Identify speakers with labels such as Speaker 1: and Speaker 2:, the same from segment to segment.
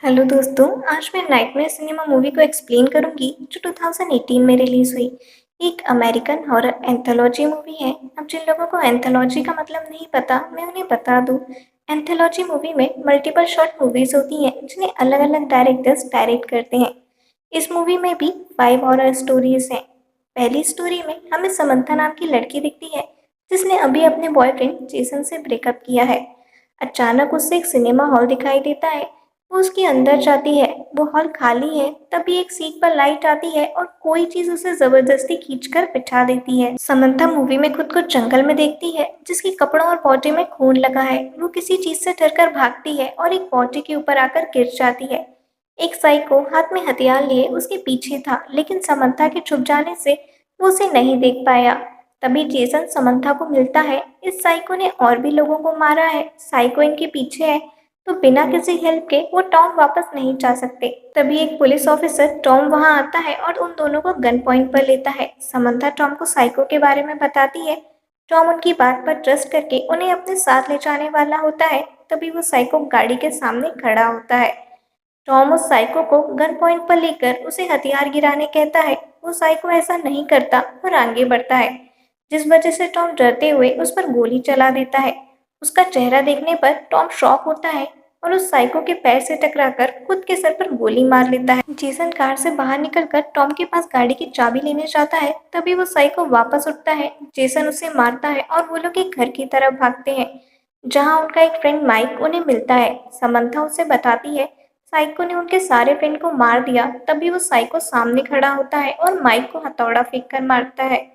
Speaker 1: Hello दोस्तों, आज मैं नाइटमेयर सिनेमा मूवी को एक्सप्लेन करूंगी जो 2018 में रिलीज हुई। एक अमेरिकन हॉरर एंथोलॉजी मूवी है। अब जिन लोगों को एंथोलॉजी का मतलब नहीं पता, मैं उन्हें बता दूं। एंथोलॉजी मूवी में मल्टीपल शॉर्ट मूवीज होती हैं जिन्हें अलग अलग डायरेक्टर्स डायरेक्ट करते हैं। इस मूवी में भी 5 हॉरर स्टोरीज हैं। पहली स्टोरी में हमें समंथा नाम की लड़की दिखती है जिसने अभी अपने बॉयफ्रेंड जेसन से ब्रेकअप किया है। अचानक उससे एक सिनेमा हॉल दिखाई देता है। वो उसके अंदर जाती है। वो हॉल खाली है। तभी एक सीट पर लाइट आती है और कोई चीज उसे जबरदस्ती खींचकर बिठा देती है। समंथा मूवी में खुद को जंगल में देखती है जिसके कपड़ों और बॉडी में खून लगा है। वो किसी चीज से डरकर भागती है और एक बॉडी के ऊपर आकर गिर जाती है। एक साइको हाथ में हथियार लिए उसके पीछे था, लेकिन समंथा के छुप जाने से वो उसे नहीं देख पाया। तभी जेसन समंथा को मिलता है। इस साइको ने और भी लोगों को मारा है। साइको इनके पीछे है, तो बिना किसी हेल्प के वो टॉम वापस नहीं जा सकते। तभी एक पुलिस ऑफिसर टॉम वहां आता है और उन दोनों को गन पॉइंट पर लेता है। समंथा टॉम को साइको के बारे में बताती है। टॉम उनकी बात पर ट्रस्ट करके उन्हें अपने साथ ले जाने वाला होता है। तभी वो साइको गाड़ी के सामने खड़ा होता है। टॉम उस साइको को गन पॉइंट पर लेकर उसे हथियार गिराने कहता है। वो साइको ऐसा नहीं करता और आगे बढ़ता है, जिस वजह से टॉम डरते हुए उस पर गोली चला देता है। उसका चेहरा देखने पर टॉम शॉक होता है और उस साइको के पैर से टकराकर खुद के सर पर गोली मार लेता है। जेसन कार से बाहर निकलकर टॉम के पास गाड़ी की चाबी लेने जाता है। तभी वो साइको वापस उठता है। जेसन उसे मारता है और वो लोग एक घर की तरफ भागते हैं, जहां उनका एक फ्रेंड माइक उन्हें मिलता है। समंथा उसे बताती है साइको ने उनके सारे फ्रेंड को मार दिया। तभी वो साइको सामने खड़ा होता है और माइक को हथौड़ा फेंक कर मारता है।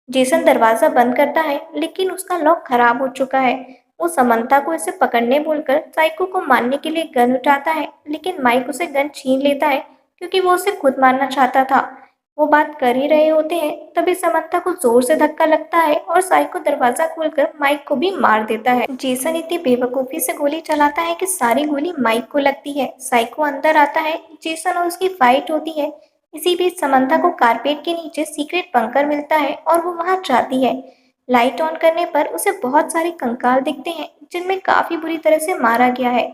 Speaker 1: जेसन दरवाजा बंद करता है, लेकिन उसका लॉक खराब हो चुका है। वो समंथा को इसे पकड़ने बोलकर साइको को मारने के लिए गन उठाता है, लेकिन माइक उसे गन छीन लेता है क्योंकि वो उसे खुद मारना चाहता था। वो बात कर ही रहे होते हैं, तभी समंथा को जोर से धक्का लगता है और साइको दरवाजा खोलकर माइक को भी मार देता है। जेसन इतनी बेवकूफी से गोली चलाता है कि सारी गोली माइक को लगती है। साइको अंदर आता है। जेसन और उसकी फाइट होती है। इसी बीच समंथा को कारपेट के नीचे सीक्रेट बंकर मिलता है और वो वहां जाती है। लाइट ऑन करने पर उसे बहुत सारे कंकाल दिखते हैं जिनमें काफी बुरी तरह से मारा गया है।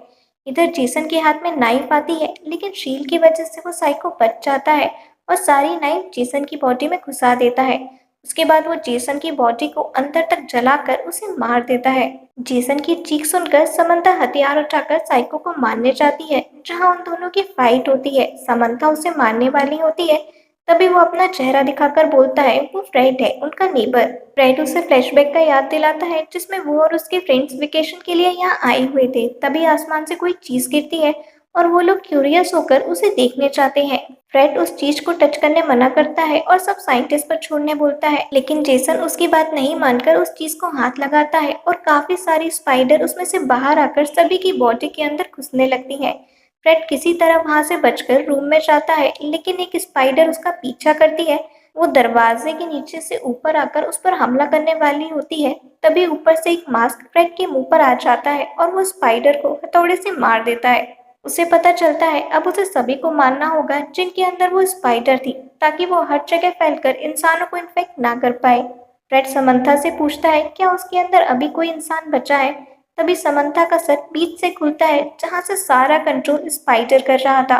Speaker 1: इधर जेसन के हाथ में नाइफ आती है, लेकिन शील की वजह से वो साइको बच जाता है और सारी नाइफ जेसन की बॉडी में घुसा देता है। उसके बाद वो जेसन की बॉडी को अंदर तक जलाकर उसे मार देता है। जेसन की चीख सुनकर समंथा हथियार उठाकर साइको को मारने जाती है, जहां उन दोनों की फाइट होती है। समंथा उसे मारने वाली होती है। तभी वो अपना चेहरा दिखाकर बोलता है वो फ्रेड है, उनका नेबर। फ्रेड उसे फ्लैशबैक का याद दिलाता है जिसमें वो और उसके फ्रेंड्स वेकेशन के लिए यहाँ आए हुए थे। तभी आसमान से कोई चीज गिरती है और वो लोग क्यूरियस होकर उसे देखने चाहते हैं। फ्रेड उस चीज को टच करने मना करता है और सब साइंटिस्ट पर छोड़ने बोलता है, लेकिन जेसन उसकी बात नहीं मानकर उस चीज को हाथ लगाता है और काफी सारी स्पाइडर उसमें से बाहर आकर सभी की बॉडी के अंदर घुसने लगती हैं। फ्रेड किसी तरह वहां से बचकर रूम में जाता है, लेकिन एक स्पाइडर उसका पीछा करती है। वो दरवाजे के नीचे से ऊपर आकर उस पर हमला करने वाली होती है। तभी ऊपर से एक मास्क फ्रेड के मुंह पर आ जाता है और वो स्पाइडर को हथौड़े से मार देता है। उसे पता चलता है अब उसे सभी को मारना होगा जिनके अंदर वो स्पाइडर थी, ताकि वो हर जगह फैलकर इंसानों को इन्फेक्ट ना कर पाए। फ्रेड समंथा से पूछता है क्या उसके अंदर अभी कोई इंसान बचा है। तभी समंथा का सर बीच से खुलता है, जहां से सारा कंट्रोल स्पाइडर कर रहा था।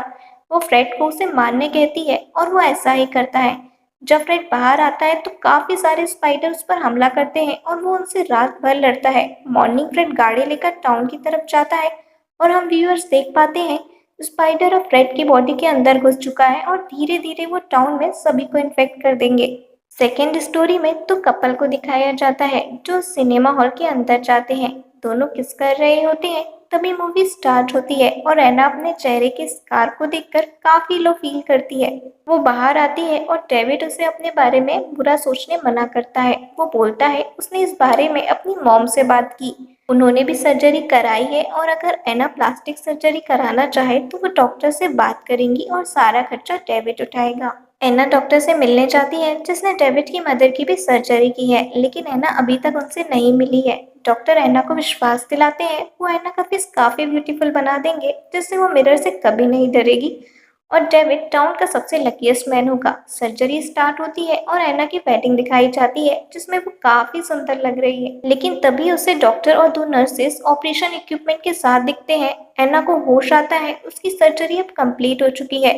Speaker 1: वो फ्रेड को उसे मारने कहती है और वो ऐसा ही करता है। जब फ्रेड बाहर आता है तो काफी सारे स्पाइडर उस पर हमला करते हैं और वो उनसे रात भर लड़ता है। मॉर्निंग फ्रेड गाड़ी लेकर टाउन की तरफ जाता है और हम व्यूअर्स देख पाते हैं स्पाइडर अब फ्रेड की बॉडी के अंदर घुस चुका है और धीरे धीरे वो टाउन में सभी को इन्फेक्ट कर देंगे। सेकेंड स्टोरी में तो कपल को दिखाया जाता है जो सिनेमा हॉल के अंदर जाते हैं। दोनों किस कर रहे होते हैं। तभी मूवी स्टार्ट होती है और एना अपने चेहरे के स्कार को देखकर काफी लो फील करती है। वो बाहर आती है और डेविड उसे अपने बारे में बुरा सोचने मना करता है। वो बोलता है उसने इस बारे में अपनी मॉम से बात की, उन्होंने भी सर्जरी कराई है और अगर एना प्लास्टिक सर्जरी कराना चाहे तो वो डॉक्टर से बात करेंगी और सारा खर्चा डेविड उठाएगा। एना डॉक्टर से मिलने जाती है जिसने डेविड की मदर की भी सर्जरी की है, लेकिन एना अभी तक उनसे नहीं मिली है। डॉक्टर एना को विश्वास दिलाते हैं वो एना का फेस काफी ब्यूटीफुल बना देंगे जिससे वो मिरर से कभी नहीं डरेगी और डेविड टाउन का सबसे लकीएस्ट मैन होगा। सर्जरी स्टार्ट होती है और एना की बैटिंग दिखाई जाती है जिसमें वो काफी सुंदर लग रही है, लेकिन तभी उसे डॉक्टर और दो नर्सेस ऑपरेशन इक्विपमेंट के साथ दिखते हैं। एना को होश आता है, उसकी सर्जरी अब कंप्लीट हो चुकी है।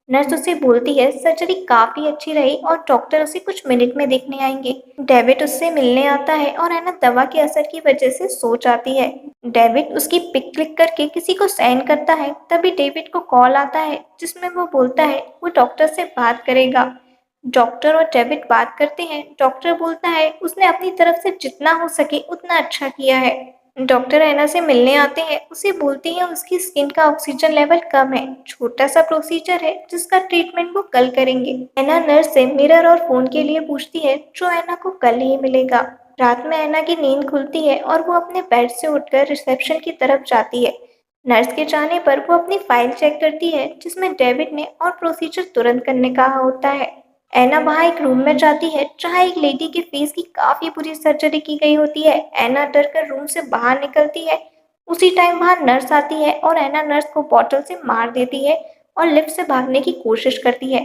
Speaker 1: नर्स उसे बोलती है सर्जरी काफी अच्छी रही और डॉक्टर उसे कुछ मिनट में देखने आएंगे। डेविड उससे मिलने आता है और एना दवा के असर की वजह से सो जाती है। डेविड उसकी पिक क्लिक करके किसी को सेंड करता है, तभी डेविड को कॉल आता है जिसमें वो बोलता है वो डॉक्टर से बात करेगा। डॉक्टर और डेविड बात करते हैं। डॉक्टर बोलता है उसने अपनी तरफ से जितना हो सके उतना अच्छा किया है। डॉक्टर एना से मिलने आते हैं, उसे बोलती है उसकी स्किन का ऑक्सीजन लेवल कम है, छोटा सा प्रोसीजर है जिसका ट्रीटमेंट वो कल करेंगे। एना नर्स से मिरर और फोन के लिए पूछती है जो एना को कल ही मिलेगा। रात में एना की नींद खुलती है और वो अपने बेड से उठकर रिसेप्शन की तरफ जाती है। नर्स के जाने पर वो अपनी फाइल चेक करती है जिसमें डेविड ने और प्रोसीजर तुरंत करने कहा होता है। एना वहाँ एक रूम में जाती है जहाँ एक लेडी के फेस की काफी बुरी सर्जरी की गई होती है। एना डर कर रूम से बाहर निकलती है। उसी टाइम वहाँ नर्स आती है और एना नर्स को बॉटल से मार देती है और लिफ्ट से भागने की कोशिश करती है।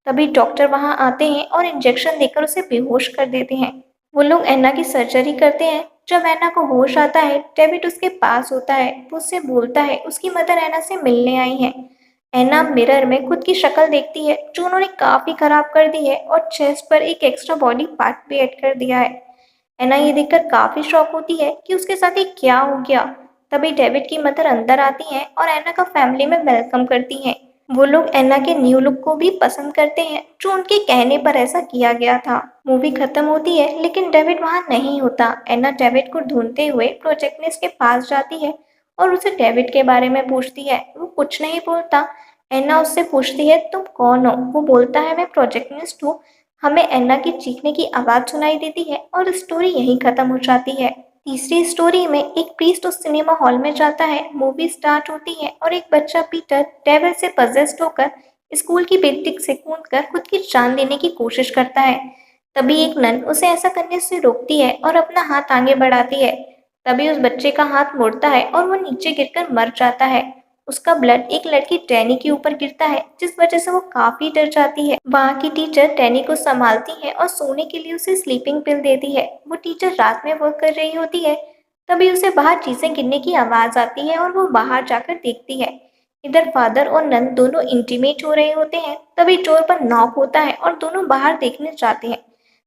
Speaker 1: तभी डॉक्टर वहाँ आते हैं और इंजेक्शन देकर उसे बेहोश कर देते हैं। वो लोग एना की सर्जरी करते हैं। जब एना को होश आता है, डेविड उसके पास होता है। वो उससे बोलता है उसकी मदर एना से मिलने आई है। एना मिरर में खुद की शक्ल देखती है जो उन्होंने काफी खराब कर दी है और चेस्ट पर एक एक्स्ट्रा बॉडी पार्ट भी ऐड कर दिया है। एना ये देखकर काफी शॉक होती है कि उसके साथ ये क्या हो गया। तभी डेविड की मदर अंदर आती हैं और एना का फैमिली में वेलकम करती हैं। वो लोग एना के न्यू लुक को भी पसंद करते हैं जो उनके कहने पर ऐसा किया गया था। मूवी खत्म होती है लेकिन डेविड वहां नहीं होता। एना डेविड को ढूंढते हुए प्रोजेक्टनिस्ट के पास जाती है और उसे डेविड के बारे में पूछती है। वो कुछ नहीं बोलता। एना उससे पूछती है तुम कौन हो? वो बोलता है मैं प्रोजेक्टनिस्ट हूँ। हमें एना की चीखने की आवाज सुनाई देती है और स्टोरी यहीं खत्म हो जाती है। तीसरी स्टोरी में एक प्रीस्ट उस सिनेमा हॉल में जाता है। मूवी स्टार्ट होती है और एक बच्चा पीटर डेविल से पजेस्ड होकर स्कूल की बिल्डिंग से कूदकर खुद की जान देने की कोशिश करता है। तभी एक नन उसे ऐसा करने से रोकती है और अपना हाथ आगे बढ़ाती है। तभी उस बच्चे का हाथ मुड़ता है और वो नीचे गिरकर मर जाता है। उसका ब्लड एक लड़की टैनी के ऊपर गिरता है जिस वजह से वो काफी डर जाती है। वहाँ की टीचर टैनी को संभालती है और सोने के लिए उसे स्लीपिंग पिल देती है। वो टीचर रात में वर्क कर रही होती है। तभी उसे बाहर चीजें गिरने की आवाज आती है और वो बाहर जाकर देखती है। इधर फादर और नन दोनों इंटीमेट हो रहे होते हैं। तभी डोर पर नॉक होता है और दोनों बाहर देखने जाते हैं।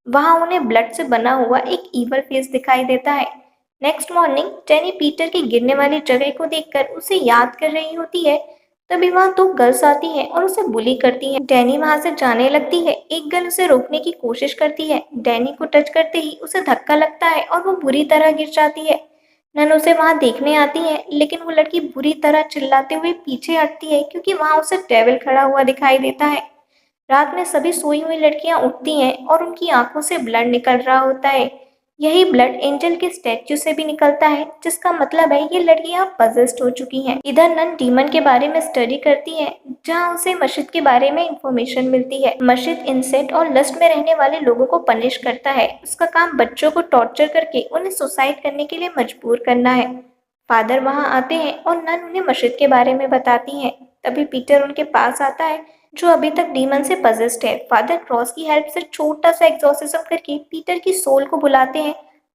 Speaker 1: वहां उन्हें ब्लड से बना हुआ एक ईवल फेस दिखाई देता है। नेक्स्ट मॉर्निंग टैनी पीटर की गिरने वाली जगह को देखकर उसे याद कर रही होती है। तभी वहां दो गर्ल्स आती हैं और उसे बुली करती हैं। डैनी वहां से जाने लगती है। एक गर्ल उसे रोकने की कोशिश करती है। डैनी को टच करते ही उसे धक्का लगता है और वो बुरी तरह गिर जाती है। नन उसे वहां देखने आती है लेकिन वो लड़की बुरी तरह चिल्लाते हुए पीछे हटती है क्योंकि वहां उसे डेविल खड़ा हुआ दिखाई देता है। रात में सभी सोई हुई लड़कियां उठती हैं और उनकी आंखों से ब्लड निकल रहा होता है। यही ब्लड एंजल के स्टैच्यू से भी निकलता है जिसका मतलब है ये लड़कियां पजेस्ड हो चुकी हैं। इधर नन डीमन के बारे में स्टडी करती है जहां उसे मस्जिद के बारे में इंफॉर्मेशन मिलती है। मस्जिद इंसेट और लस्ट में रहने वाले लोगों को पनिश करता है। उसका काम बच्चों को टॉर्चर करके उन्हें सुसाइड करने के लिए मजबूर करना है। फादर वहां आते हैं और नन उन्हें मस्जिद के बारे में बताती हैं। तभी पीटर उनके पास आता है जो अभी तक डीमन से पजेस्ड है। फादर क्रॉस की हेल्प से छोटा सा एग्जॉर्सिज्म करके पीटर की सोल को बुलाते हैं।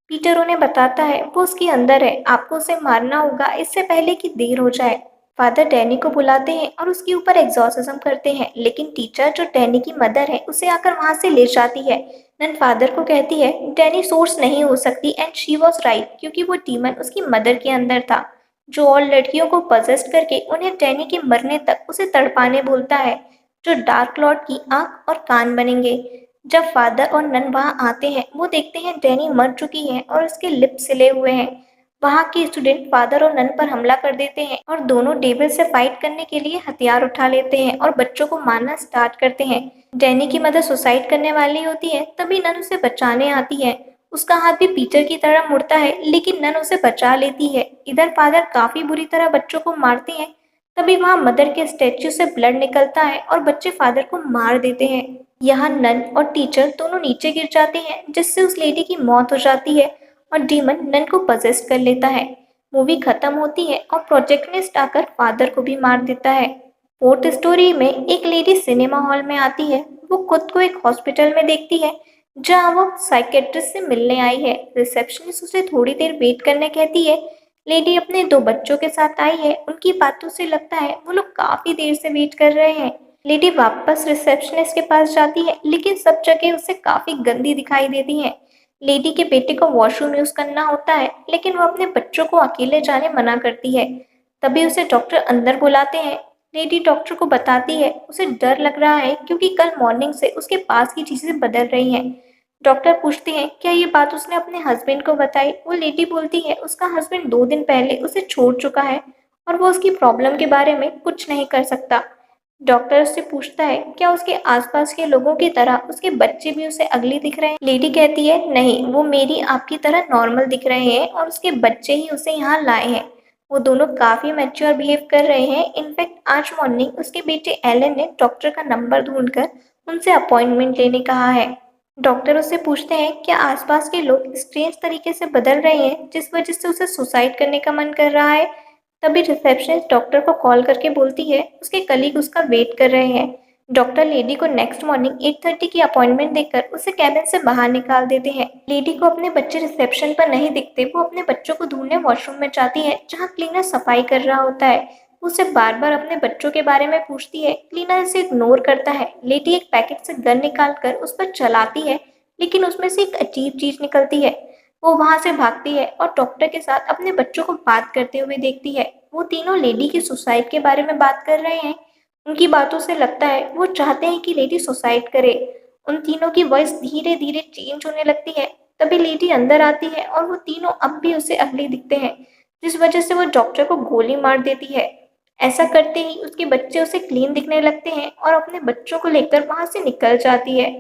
Speaker 1: पीटर उन्हें बताता है वो उसके अंदर है, आपको उसे मारना होगा इससे पहले कि देर हो जाए। फादर डैनी को बुलाते हैं और उसके ऊपर एग्जॉर्सिज्म करते हैं, लेकिन टीचर जो डैनी की मदर है उसे आकर वहां से ले जाती है। नन फादर को कहती है डैनी सोर्स नहीं हो सकती एंड शी वॉज राइट क्योंकि वो डीमन उसकी मदर के अंदर था जो और लड़कियों को पजेस्ट करके उन्हें डैनी के मरने तक उसे तड़पाने बोलता है जो डार्क लॉर्ड की आंख और कान बनेंगे। जब फादर और नन वहां आते हैं वो देखते हैं डैनी मर चुकी है और उसके लिप सिले हुए हैं। वहां के स्टूडेंट फादर और नन पर हमला कर देते हैं और दोनों डेविल से फाइट करने के लिए हथियार उठा लेते हैं और बच्चों को मारना स्टार्ट करते हैं। डैनी की मदर सुसाइड करने वाली होती है तभी नन उसे बचाने आती है। उसका हाथ भी पीटर की तरह मुड़ता है लेकिन नन उसे बचा लेती है। इधर फादर काफी बुरी तरह बच्चों को मारते हैं। तभी वहां मदर के स्टैच्यू से ब्लड निकलता है और बच्चे फादर को मार देते हैं। यहाँ नन और टीचर दोनों नीचे गिर जाते हैं जिससे उस लेडी की मौत हो जाती है और डीमन नन को पजेस्ट कर लेता है। मूवी खत्म होती है और प्रोजेक्टनिस्ट आकर फादर को भी मार देता है। फोर्थ स्टोरी में एक लेडी सिनेमा हॉल में आती है। वो खुद को एक हॉस्पिटल में देखती है जहाँ वो साइकेट्रिस्ट से मिलने आई है। रिसेप्शनिस्ट उसे थोड़ी देर वेट करने कहती है। लेडी अपने दो बच्चों के साथ आई है। उनकी बातों से लगता है वो लोग काफी देर से वेट कर रहे हैं। लेडी वापस रिसेप्शनिस्ट के पास जाती है, लेकिन सब जगह उसे काफी गंदी दिखाई देती है। लेडी के बेटे को वॉशरूम यूज करना होता है, लेकिन वो अपने बच्चों को अकेले जाने मना करती है। तभी उसे डॉक्टर अंदर बुलाते हैं। लेडी डॉक्टर को बताती है उसे डर लग रहा है क्योंकि कल मॉर्निंग से उसके पास की चीजें बदल रही हैं। डॉक्टर पूछते हैं क्या ये बात उसने अपने हस्बैंड को बताई। वो लेडी बोलती है उसका हस्बैंड 2 दिन पहले उसे छोड़ चुका है और वो उसकी प्रॉब्लम के बारे में कुछ नहीं कर सकता। डॉक्टर उससे पूछता है क्या उसके आसपास के लोगों की तरह उसके बच्चे भी उसे अगली दिख रहे हैं। लेडी कहती है नहीं, वो मेरी आपकी तरह नॉर्मल दिख रहे हैं और उसके बच्चे ही उसे यहाँ लाए हैं। वो दोनों काफी मैच्योर बिहेव कर रहे हैं। इनफैक्ट आज मॉर्निंग उसके बेटे एलन ने डॉक्टर का नंबर ढूंढकर उनसे अपॉइंटमेंट लेने कहा है। डॉक्टर उससे पूछते हैं क्या आसपास के लोग स्ट्रेंज तरीके से बदल रहे हैं जिस वजह से उसे सुसाइड करने का मन कर रहा है। तभी रिसेप्शनिस्ट डॉक्टर को कॉल करके बोलती है उसके कलीग उसका वेट कर रहे हैं। डॉक्टर लेडी को नेक्स्ट मॉर्निंग 8:30 की अपॉइंटमेंट देकर उसे कैबिन से बाहर निकाल देते हैं। लेडी को अपने बच्चे रिसेप्शन पर नहीं दिखते। वो अपने बच्चों को ढूंढने वॉशरूम में जाती है जहाँ क्लीनर सफाई कर रहा होता है। वो उसे बार बार अपने बच्चों के बारे में पूछती है। क्लीनर इसे इग्नोर करता है। लेडी एक पैकेट से गन निकाल कर उस पर चलाती है, लेकिन उसमें से एक अजीब चीज निकलती है। वो वहां से भागती है और डॉक्टर के साथ अपने बच्चों को बात करते हुए देखती है। वो तीनों लेडी की सुसाइड के बारे में बात कर रहे हैं। उनकी बातों से लगता है वो चाहते हैं कि लेडी सुसाइड करे। उन तीनों की वॉइस धीरे धीरे चेंज होने लगती है। तभी लेडी अंदर आती है और वो तीनों अब भी उसे अगली दिखते हैं, जिस वजह से वो डॉक्टर को गोली मार देती है। ऐसा करते ही उसके बच्चे उसे क्लीन दिखने लगते हैं और अपने बच्चों को लेकर वहां से निकल जाती है।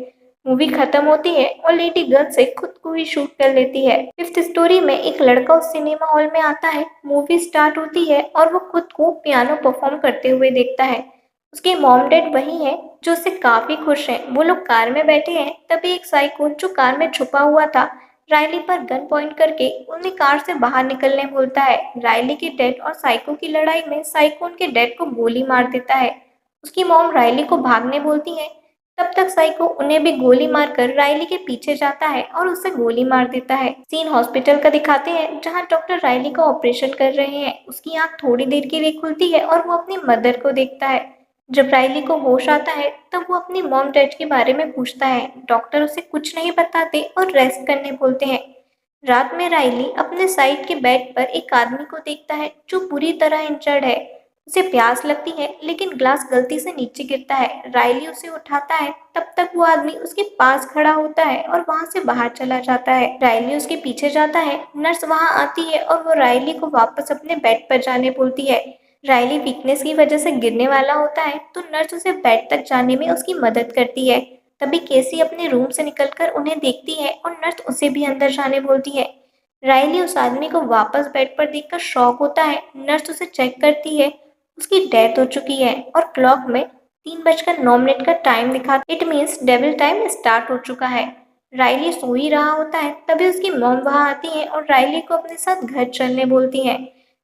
Speaker 1: मूवी खत्म होती है और लेडी गन से खुद को ही शूट कर लेती है। फिफ्थ स्टोरी में एक लड़का उस सिनेमा हॉल में आता है। मूवी स्टार्ट होती है और वो खुद को पियानो परफॉर्म करते हुए देखता है। उसके मॉम डैड वही है जो उससे काफी खुश हैं। वो लोग कार में बैठे हैं। तभी एक साइको जो कार में छुपा हुआ था रायली पर गन पॉइंट करके उन्हें कार से बाहर निकलने बोलता है। रायली के डैड और साइको की लड़ाई में साइको उनके डैड को गोली मार देता है। उसकी मॉम रायली को भागने बोलती है। तब तक साइको उन्हें भी गोली मारकर रायली के पीछे जाता है और उसे गोली मार देता है। सीन हॉस्पिटल का दिखाते हैं जहां डॉक्टर रायली का ऑपरेशन कर रहे हैं। उसकी आंख थोड़ी देर के लिए खुलती है और वो अपनी मदर को देखता है। जब रायली को होश आता है तब वो अपनी मॉम डैड के बारे में पूछता है। डॉक्टर उसे कुछ नहीं बताते और रेस्ट करने बोलते हैं। रात में रायली अपने साइड के बेड पर एक आदमी को देखता है जो पूरी तरह इंजर्ड है। उसे प्यास लगती है, लेकिन ग्लास गलती से नीचे गिरता है। रायली उसे उठाता है। तब तक वो आदमी उसके पास खड़ा होता है और वहां से बाहर चला जाता है। रायली उसके पीछे जाता है। नर्स वहां आती है और वो रायली को वापस अपने बेड पर जाने बोलती है। रायली वीकनेस की वजह से गिरने वाला होता है तो नर्स उसे बेड तक जाने में उसकी मदद करती है। तभी केसी अपने रूम से निकलकर उन्हें देखती है और नर्स उसे भी अंदर जाने बोलती है। रायली उस आदमी को वापस बेड पर देखकर शॉक होता है। नर्स उसे चेक करती है। उसकी डेथ हो चुकी है और क्लॉक में 3:09 का टाइम दिखा। It means devil time start हो चुका है। रायली सो ही रहा होता है तभी उसकी मॉम वहां आती है और रायली को अपने साथ घर चलने बोलती है।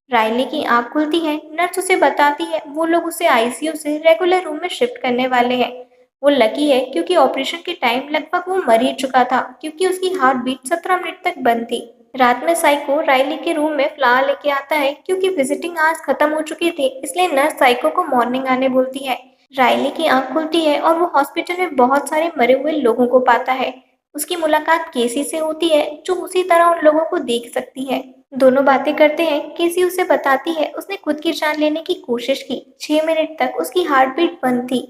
Speaker 1: रायली की आंख खुलती है। नर्स उसे बताती है वो लोग उसे आईसीयू से रेगुलर रूम में शिफ्ट करने वाले हैं। वो लकी है क्योंकि ऑपरेशन के टाइम लगभग वो मर ही चुका था, क्योंकि उसकी हार्ट बीट 17 मिनट तक बंद थी। रात में साइको रायली के रूम में फ्लावर लेके आता है। क्योंकि विजिटिंग आवर्स खत्म हो चुके थे, इसलिए नर्स साइको को मॉर्निंग आने बोलती है। रायली की आंख खुलती है और वो हॉस्पिटल में बहुत सारे मरे हुए लोगों को पाता है। उसकी मुलाकात केसी से होती है जो उसी तरह उन लोगों को देख सकती है। दोनों बातें करते हैं। केसी उसे बताती है उसने खुद की जान लेने की कोशिश की। 6 मिनट तक उसकी हार्ट बीट बंद थी।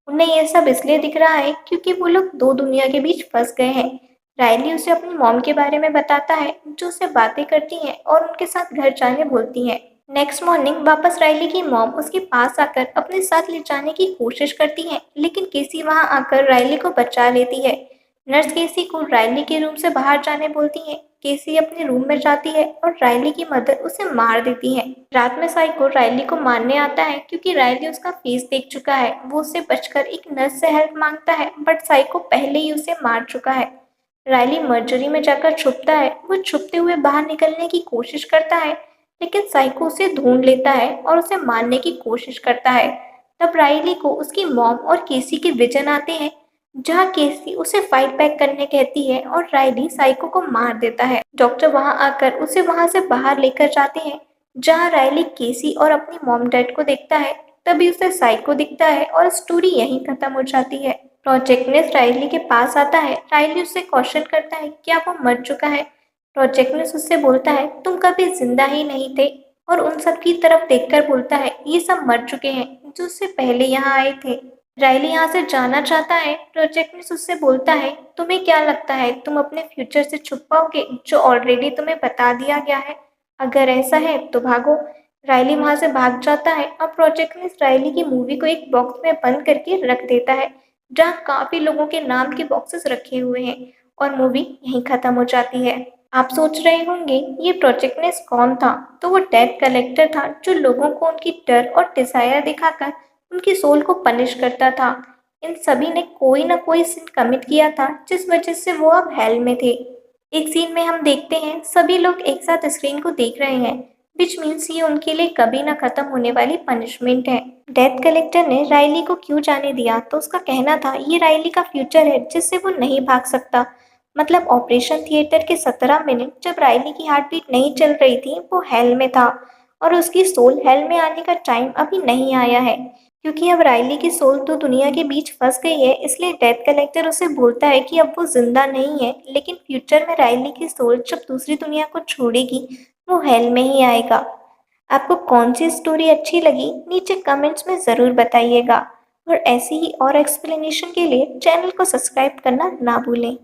Speaker 1: उन्हें यह सब इसलिए दिख रहा है क्योंकि वो लोग दो दुनिया के बीच फंस गए हैं। रायली उसे अपनी मॉम के बारे में बताता है जो उससे बातें करती हैं और उनके साथ घर जाने बोलती हैं। नेक्स्ट मॉर्निंग वापस रायली की मॉम उसके पास आकर अपने साथ ले जाने की कोशिश करती है, लेकिन केसी वहां आकर रायली को बचा लेती है। नर्स केसी को रायली के रूम से बाहर जाने बोलती है। केसी अपने रूम में जाती है और रायली की मदर उसे मार देती है। रात में साइको रायली को मारने आता है क्योंकि रायली उसका फेस देख चुका है। वो उससे बचकर एक नर्स से हेल्प मांगता है, बट साइको पहले ही उसे मार चुका है। रायली मर्जरी में जाकर छुपता है। वो छुपते हुए बाहर निकलने की कोशिश करता है, लेकिन साइको उसे ढूंढ लेता है और उसे मारने की कोशिश करता है। तब राइली को उसकी मॉम और केसी के विजन आते हैं, जहाँ केसी उसे फाइट बैक करने कहती है और राइली साइको को मार देता है। डॉक्टर वहां आकर उसे वहां से बाहर लेकर जाते हैं, जहाँ राइली केसी और अपनी मॉम डैड को देखता है। तभी उसे साइको दिखता है और स्टोरी यहीं खत्म हो जाती है। प्रोजेक्टनेस राइली के पास आता है। राइली उससे क्वेश्चन करता है क्या वो मर चुका है। प्रोजेक्टनेस उससे बोलता है तुम कभी जिंदा ही नहीं थे, और उन सब की तरफ देखकर बोलता है ये सब मर चुके हैं जो उससे पहले यहाँ आए थे। राइली यहाँ से जाना चाहता है। प्रोजेक्टनेस उससे बोलता है तुम्हें क्या लगता है तुम अपने फ्यूचर से छुप पाओगे जो ऑलरेडी तुम्हें बता दिया गया है? अगर ऐसा है तो भागो। राइली वहां से भाग जाता है और प्रोजेक्टनेस राइली की मूवी को एक बॉक्स में बंद करके रख देता है, जहाँ काफी लोगों के नाम के बॉक्सेस रखे हुए हैं, और मूवी यहीं खत्म हो जाती है। आप सोच रहे होंगे ये प्रोजेक्टनेस कौन था? तो वो डेट कलेक्टर था जो लोगों को उनकी डर और डिजायर दिखाकर उनकी सोल को पनिश करता था। इन सभी ने कोई ना कोई सिन कमिट किया था जिस वजह से वो अब हेल में थे। एक सीन में हम देखते हैं सभी लोग एक साथ स्क्रीन को देख रहे हैं, विच मीन्स ये उनके लिए कभी ना खत्म होने वाली पनिशमेंट है। डेथ कलेक्टर ने राइली को क्यों जाने दिया? तो उसका कहना था ये राइली का फ्यूचर है जिससे वो नहीं भाग सकता। मतलब ऑपरेशन थिएटर के 17 मिनट जब राइली की हार्ट बीट नहीं चल रही थी वो हेल में था, और उसकी सोल हेल में आने का टाइम अभी नहीं आया है। क्योंकि अब राइली की सोल दो दुनिया के बीच फंस गई है, इसलिए डेथ कलेक्टर उसे बोलता है कि अब वो जिंदा नहीं है, लेकिन फ्यूचर में राइली की सोल जब दूसरी दुनिया को छोड़ेगी वो हेल में ही आएगा। आपको कौन सी स्टोरी अच्छी लगी नीचे कमेंट्स में ज़रूर बताइएगा, और ऐसी ही और एक्सप्लेनेशन के लिए चैनल को सब्सक्राइब करना ना भूलें।